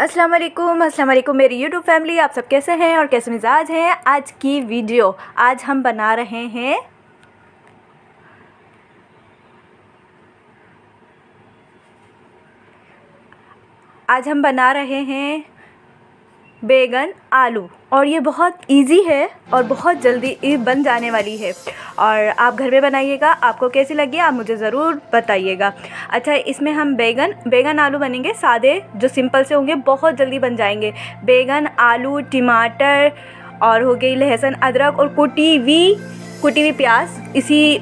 अस्सलाम वालेकुम मेरी यूट्यूब फैमिली, आप सब कैसे हैं और कैसे मिजाज हैं। आज की वीडियो आज हम बना रहे हैं बैगन आलू, और ये बहुत इजी है और बहुत जल्दी बन जाने वाली है। और आप घर में बनाइएगा, आपको कैसी लगी आप मुझे ज़रूर बताइएगा। अच्छा, इसमें हम बैगन आलू बनेंगे सादे, जो सिंपल से होंगे, बहुत जल्दी बन जाएंगे। बैगन आलू टमाटर और हो गई लहसुन अदरक और कुटी हुई प्याज, इसी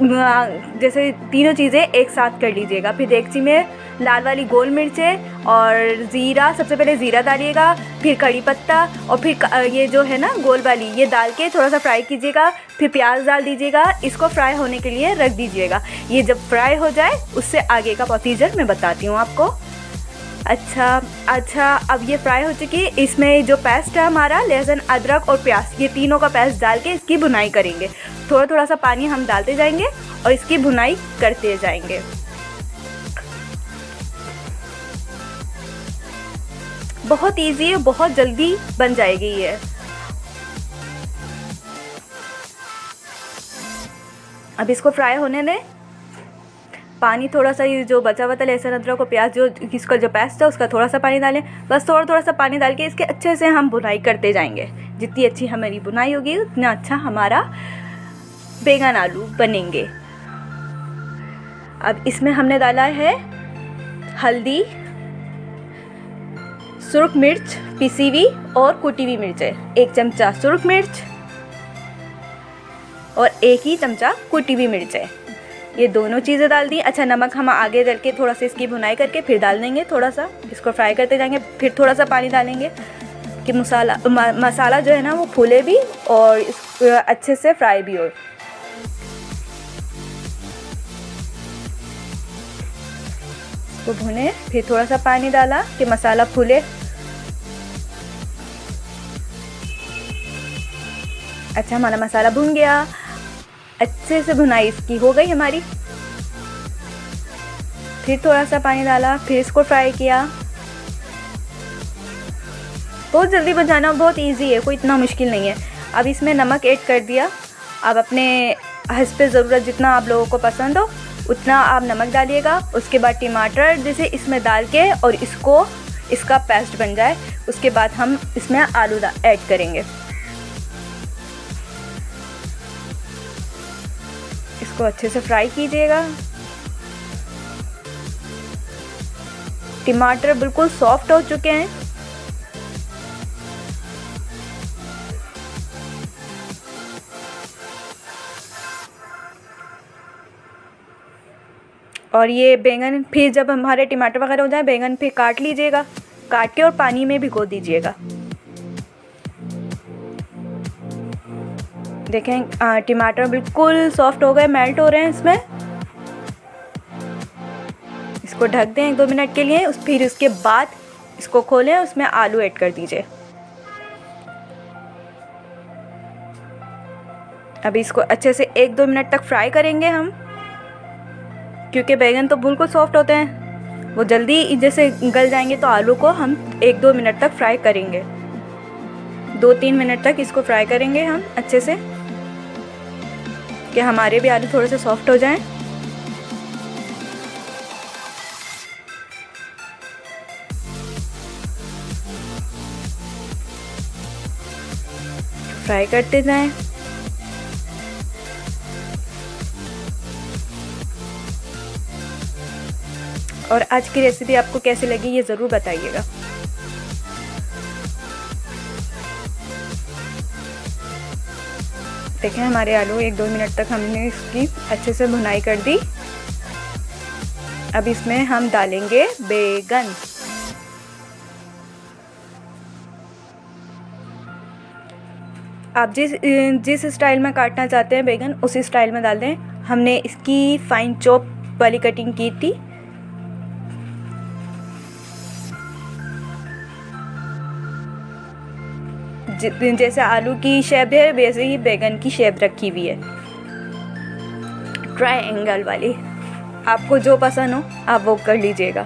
जैसे तीनों चीज़ें एक साथ कर लीजिएगा। फिर देगची में लाल वाली गोल मिर्चें और ज़ीरा, सबसे पहले ज़ीरा डालिएगा, फिर कड़ी पत्ता और फिर ये जो है ना गोल वाली, ये डाल के थोड़ा सा फ्राई कीजिएगा। फिर प्याज डाल दीजिएगा, इसको फ्राई होने के लिए रख दीजिएगा। ये जब फ्राई हो जाए उससे आगे का प्रोसीजर मैं बताती हूँ आपको। अच्छा, अब ये फ्राई हो चुकी है। इसमें जो पेस्ट है हमारा लहसुन अदरक और प्याज, ये तीनों का पेस्ट डाल के इसकी भुनाई करेंगे। थोड़ा सा पानी हम डालते जाएंगे और इसकी भुनाई करते जाएंगे। बहुत इजी है, बहुत जल्दी बन जाएगी ये। अब इसको फ्राई होने दें। पानी थोड़ा सा, ये जो बचा हुआ था लहसुन अदरक और प्याज, जो इसका जो पेस्ट है उसका थोड़ा सा पानी डालें। बस थोड़ा सा पानी डाल के इसके अच्छे से हम भुनाई करते जाएंगे। जितनी अच्छी हमारी भुनाई होगी उतना अच्छा हमारा बैगन आलू बनेंगे। अब इसमें हमने डाला है हल्दी, सुर्ख मिर्च पिसी हुई और कुटी हुई मिर्चें, 1 चमचा सुर्ख मिर्च और 1 ही चमचा कुटी हुई मिर्चें, ये दोनों चीज़ें डाल दी। अच्छा, नमक हम आगे डाल के थोड़ा सा इसकी भुनाई करके फिर डाल देंगे। थोड़ा सा इसको फ्राई करते जाएंगे, फिर थोड़ा सा पानी डालेंगे कि मसाला जो है ना वो फूले भी और अच्छे से फ्राई भी हो। इसको भुने, फिर थोड़ा सा पानी डाला कि मसाला फूले। अच्छा, हमारा मसाला भुन गया, अच्छे से भुनाई इसकी हो गई हमारी। फिर थोड़ा सा पानी डाला, फिर इसको फ्राई किया। बहुत जल्दी बनाना, बहुत इजी है, कोई इतना मुश्किल नहीं है। अब इसमें नमक ऐड कर दिया। अब अपने हस्बे ज़रूरत जितना आप लोगों को पसंद हो उतना आप नमक डालिएगा। उसके बाद टमाटर जैसे इसमें डाल के और इसका पेस्ट बन जाए, उसके बाद हम इसमें आलू ऐड करेंगे। इसको अच्छे से फ्राई कीजिएगा। टमाटर बिल्कुल सॉफ्ट हो चुके हैं। और ये बैंगन, फिर जब हमारे टमाटर वगैरह हो जाए, बैंगन फिर काट लीजिएगा, काट के और पानी में भिगो दीजिएगा। देखें टमाटर बिल्कुल सॉफ्ट हो गए, मेल्ट हो रहे हैं इसमें। इसको ढक दें 1-2 मिनट के लिए। फिर उसके बाद इसको खोलें, उसमें आलू ऐड कर दीजिए। अभी इसको अच्छे से 1-2 मिनट तक फ्राई करेंगे हम, क्योंकि बैंगन तो बिल्कुल सॉफ्ट होते हैं, वो जल्दी जैसे गल जाएंगे। तो आलू को हम 1-2 मिनट तक फ्राई करेंगे, 2-3 मिनट तक इसको फ्राई करेंगे हम अच्छे से, कि हमारे भी आलू थोड़े से सॉफ्ट हो जाएं। फ्राई करते जाएं। और आज की रेसिपी आपको कैसी लगी ये ज़रूर बताइएगा। देखें हमारे आलू 1-2 मिनट तक हमने इसकी अच्छे से भुनाई कर दी। अब इसमें हम डालेंगे बैगन। आप जिस स्टाइल में काटना चाहते हैं बैगन, उसी स्टाइल में डाल दें। हमने इसकी फाइन चॉप वाली कटिंग की थी। जैसे आलू की शेप है वैसे ही बैगन की शेप रखी हुई है, ट्रायंगल वाली। आपको जो पसंद हो आप वो कर लीजिएगा।